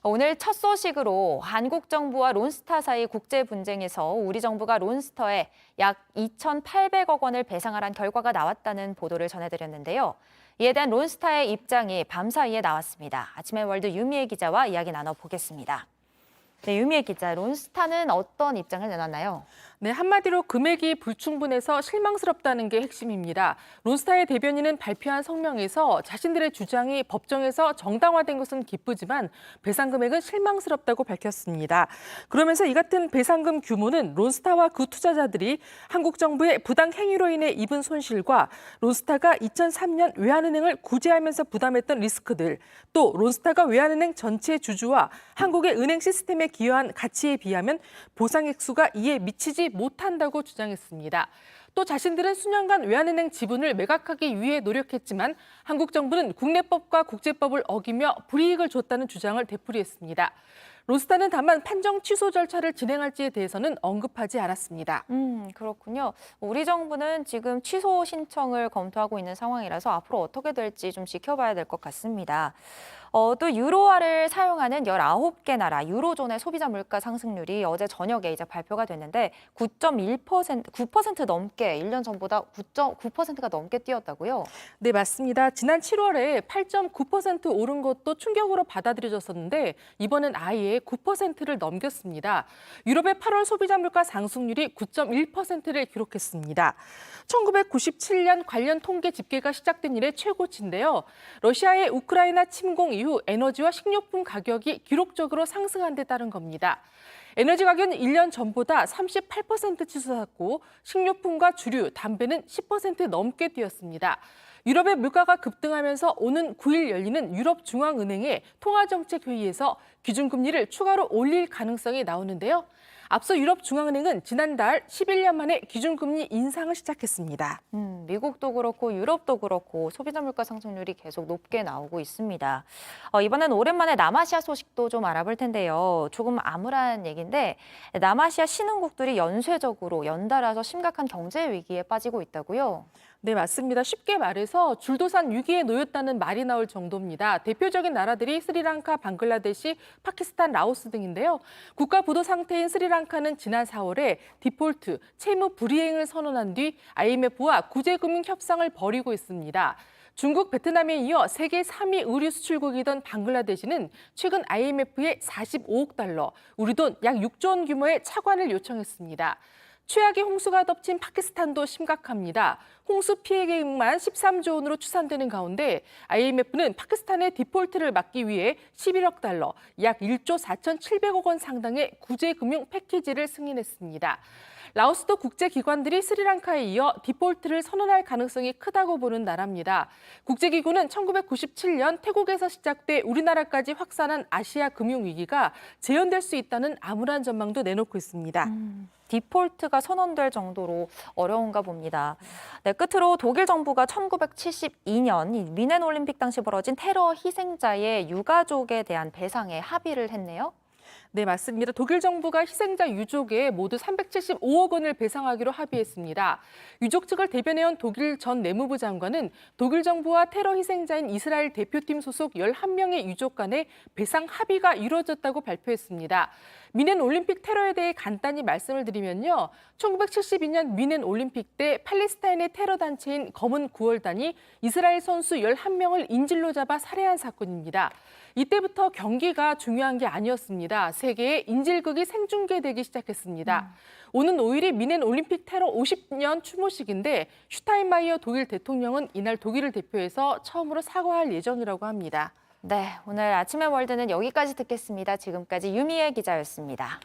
오늘 첫 소식으로 한국 정부와 론스타 사이 국제 분쟁에서 우리 정부가 론스터에 약 2,800억 원을 배상하란 결과가 나왔다는 보도를 전해드렸는데요. 이에 대한 론스타의 입장이 밤사이에 나왔습니다. 아침의 월드 유미애 기자와 이야기 나눠보겠습니다. 네, 유미애 기자, 론스타는 어떤 입장을 내놨나요? 네, 한마디로 금액이 불충분해서 실망스럽다는 게 핵심입니다. 론스타의 대변인은 발표한 성명에서 자신들의 주장이 법정에서 정당화된 것은 기쁘지만 배상 금액은 실망스럽다고 밝혔습니다. 그러면서 이 같은 배상금 규모는 론스타와 그 투자자들이 한국 정부의 부당 행위로 인해 입은 손실과 론스타가 2003년 외환은행을 구제하면서 부담했던 리스크들, 또 론스타가 외환은행 전체 주주와 한국의 은행 시스템에 기여한 가치에 비하면 보상 액수가 이에 미치지 못한다고 주장했습니다. 또 자신들은 수년간 외환은행 지분을 매각하기 위해 노력했지만 한국 정부는 국내법과 국제법을 어기며 불이익을 줬다는 주장을 되풀이했습니다. 론스타는 다만 판정 취소 절차를 진행할지에 대해서는 언급하지 않았습니다. 그렇군요. 우리 정부는 지금 취소 신청을 검토하고 있는 상황이라서 앞으로 어떻게 될지 좀 지켜봐야 될 것 같습니다. 또 유로화를 사용하는 19개 나라 유로존의 소비자 물가 상승률이 어제 저녁에 이제 발표가 됐는데 9.1%, 9% 넘게 1년 전보다 9.9%가 넘게 뛰었다고요? 네, 맞습니다. 지난 7월에 8.9% 오른 것도 충격으로 받아들여졌었는데 이번엔 아예 9%를 넘겼습니다. 유럽의 8월 소비자 물가 상승률이 9.1%를 기록했습니다. 1997년 관련 통계 집계가 시작된 이래 최고치인데요. 러시아의 우크라이나 침공 이후 에너지와 식료품 가격이 기록적으로 상승한 데 따른 겁니다. 에너지 가격은 1년 전보다 38% 치솟았고 식료품과 주류, 담배는 10% 넘게 뛰었습니다. 유럽의 물가가 급등하면서 오는 9일 열리는 유럽중앙은행의 통화정책회의에서 기준금리를 추가로 올릴 가능성이 나오는데요. 앞서 유럽중앙은행은 지난달 11년 만에 기준금리 인상을 시작했습니다. 미국도 그렇고 유럽도 그렇고 소비자 물가 상승률이 계속 높게 나오고 있습니다. 이번엔 오랜만에 남아시아 소식도 좀 알아볼 텐데요. 조금 암울한 얘기인데 남아시아 신흥국들이 연쇄적으로 연달아서 심각한 경제 위기에 빠지고 있다고요? 네, 맞습니다. 쉽게 말해서 줄도산 위기에 놓였다는 말이 나올 정도입니다. 대표적인 나라들이 스리랑카, 방글라데시, 파키스탄, 라오스 등인데요. 국가 부도 상태인 스리랑카는 지난 4월에 디폴트, 채무 불이행을 선언한 뒤 IMF와 구제금융 협상을 벌이고 있습니다. 중국, 베트남에 이어 세계 3위 의류 수출국이던 방글라데시는 최근 IMF에 45억 달러, 우리 돈 약 6조 원 규모의 차관을 요청했습니다. 최악의 홍수가 덮친 파키스탄도 심각합니다. 홍수 피해 계획만 13조 원으로 추산되는 가운데 IMF는 파키스탄의 디폴트를 막기 위해 11억 달러, 약 1조 4,700억 원 상당의 구제금융 패키지를 승인했습니다. 라오스도 국제기관들이 스리랑카에 이어 디폴트를 선언할 가능성이 크다고 보는 나라입니다. 국제기구는 1997년 태국에서 시작돼 우리나라까지 확산한 아시아 금융위기가 재현될 수 있다는 암울한 전망도 내놓고 있습니다. 디폴트가 선언될 정도로 어려운가 봅니다. 네, 끝으로 독일 정부가 1972년 미넨 올림픽 당시 벌어진 테러 희생자의 유가족에 대한 배상에 합의를 했네요. 네, 맞습니다. 독일 정부가 희생자 유족에 모두 375억 원을 배상하기로 합의했습니다. 유족 측을 대변해온 독일 전 내무부 장관은 독일 정부와 테러 희생자인 이스라엘 대표팀 소속 11명의 유족 간에 배상 합의가 이루어졌다고 발표했습니다. 미넨 올림픽 테러에 대해 간단히 말씀을 드리면요. 1972년 미넨 올림픽 때 팔레스타인의 테러 단체인 검은 9월단이 이스라엘 선수 11명을 인질로 잡아 살해한 사건입니다. 이때부터 경기가 중요한 게 아니었습니다. 세계에 인질극이 생중계되기 시작했습니다. 오는 5일이 미넨 올림픽 테러 50년 추모식인데 슈타인마이어 독일 대통령은 이날 독일을 대표해서 처음으로 사과할 예정이라고 합니다. 네, 오늘 아침의 월드는 여기까지 듣겠습니다. 지금까지 유미애 기자였습니다.